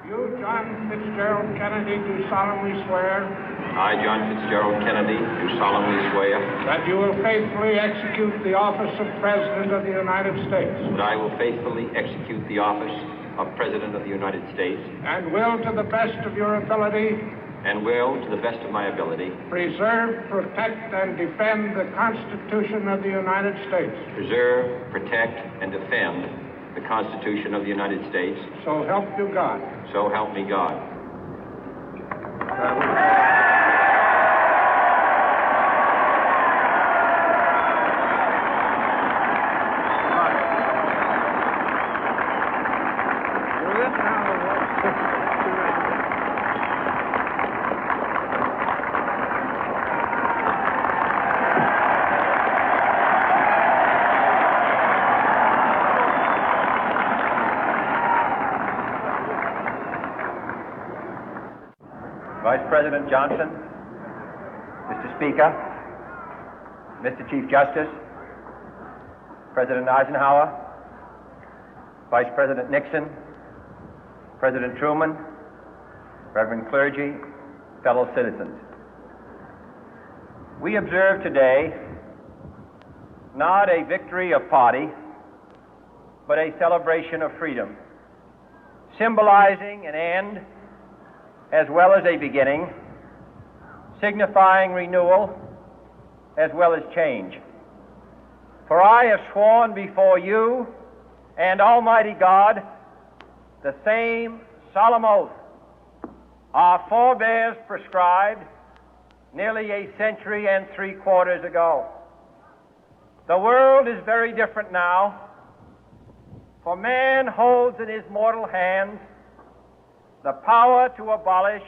You, John Fitzgerald Kennedy, do solemnly swear I, John Fitzgerald Kennedy, do solemnly swear that you will faithfully execute the office of President of the United States that I will faithfully execute the office of President of the United States and will, to the best of your ability, and will, to the best of my ability, preserve, protect, and defend the Constitution of the United States. preserve, protect, and defend the Constitution of the United States. So help you God. So help me God. Vice President Johnson, Mr. Speaker, Mr. Chief Justice, President Eisenhower, Vice President Nixon, President Truman, Reverend clergy, fellow citizens. We observe today not a victory of party, but a celebration of freedom, symbolizing an end as well as a beginning, signifying renewal as well as change. For I have sworn before you and Almighty God the same solemn oath our forebears prescribed nearly a century and 3/4 ago. The world is very different now, for man holds in his mortal hands the power to abolish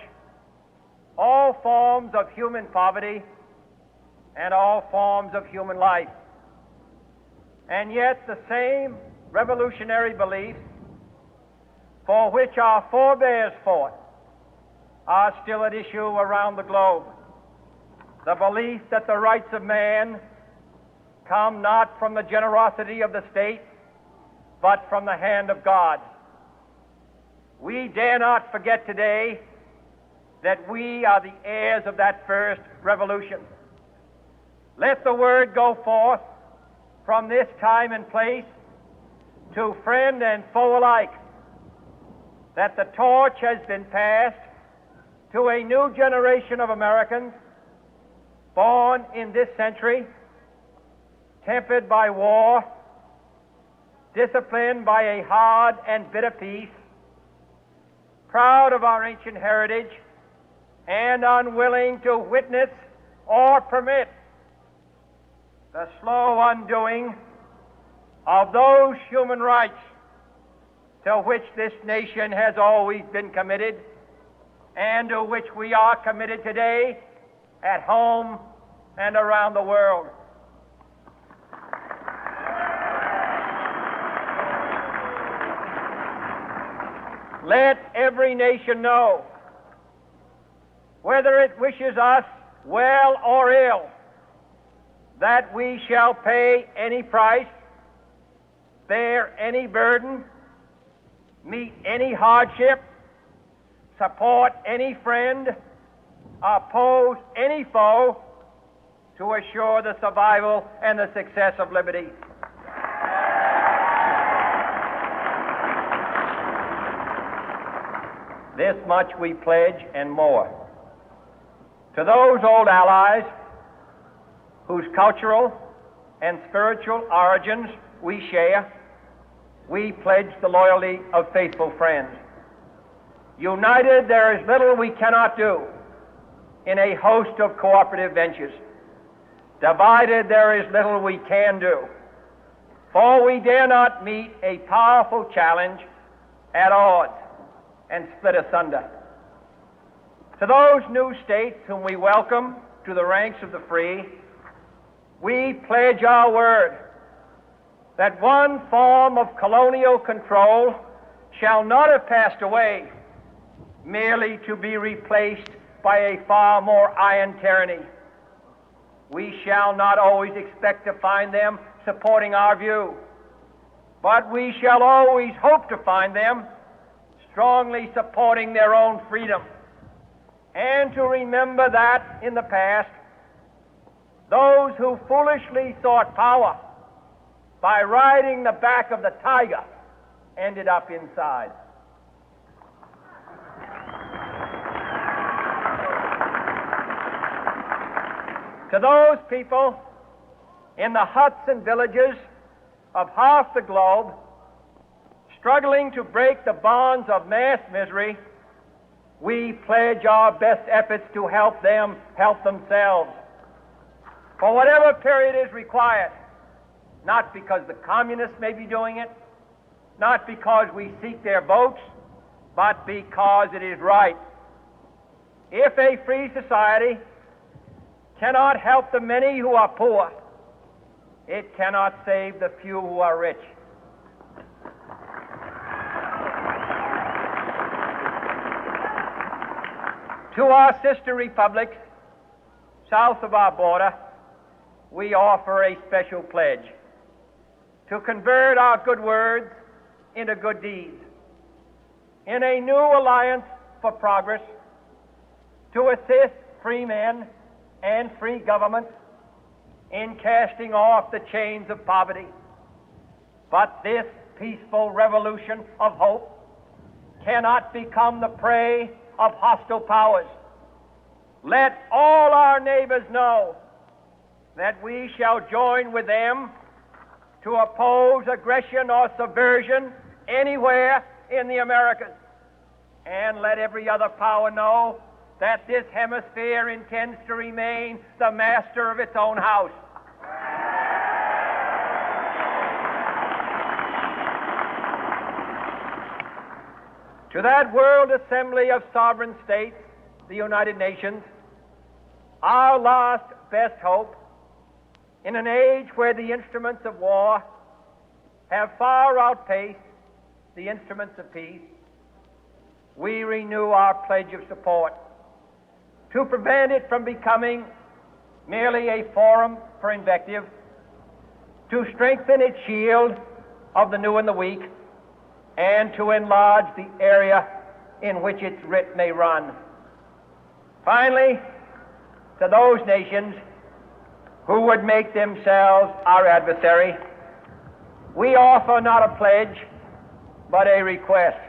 all forms of human poverty and all forms of human life. And yet the same revolutionary beliefs for which our forebears fought are still at issue around the globe. The belief that the rights of man come not from the generosity of the state, but from the hand of God. We dare not forget today that we are the heirs of that first revolution. Let the word go forth from this time and place to friend and foe alike that the torch has been passed to a new generation of Americans born in this century, tempered by war, disciplined by a hard and bitter peace, proud of our ancient heritage, and unwilling to witness or permit the slow undoing of those human rights to which this nation has always been committed and to which we are committed today at home and around the world. Let every nation know, whether it wishes us well or ill, that we shall pay any price, bear any burden, meet any hardship, support any friend, oppose any foe to assure the survival and the success of liberty. This much we pledge and more. To those old allies whose cultural and spiritual origins we share, we pledge the loyalty of faithful friends. United, there is little we cannot do in a host of cooperative ventures. Divided, there is little we can do, for we dare not meet a powerful challenge at odds and split asunder. To those new states whom we welcome to the ranks of the free, we pledge our word that one form of colonial control shall not have passed away, merely to be replaced by a far more iron tyranny. We shall not always expect to find them supporting our view, but we shall always hope to find them strongly supporting their own freedom, and to remember that in the past, those who foolishly sought power by riding the back of the tiger ended up inside. To those people in the huts and villages of half the globe struggling to break the bonds of mass misery, we pledge our best efforts to help them help themselves for whatever period is required, not because the communists may be doing it, not because we seek their votes, but because it is right. If a free society cannot help the many who are poor, it cannot save the few who are rich. To our sister republics south of our border, we offer a special pledge to convert our good words into good deeds, in a new alliance for progress, to assist free men and free governments in casting off the chains of poverty. But this peaceful revolution of hope cannot become the prey of hostile powers. Let all our neighbors know that we shall join with them to oppose aggression or subversion anywhere in the Americas. And let every other power know that this hemisphere intends to remain the master of its own house. To that World Assembly of Sovereign States, the United Nations, our last best hope, in an age where the instruments of war have far outpaced the instruments of peace, we renew our pledge of support to prevent it from becoming merely a forum for invective, to strengthen its shield of the new and the weak, and to enlarge the area in which its writ may run. Finally, to those nations who would make themselves our adversary, we offer not a pledge, but a request.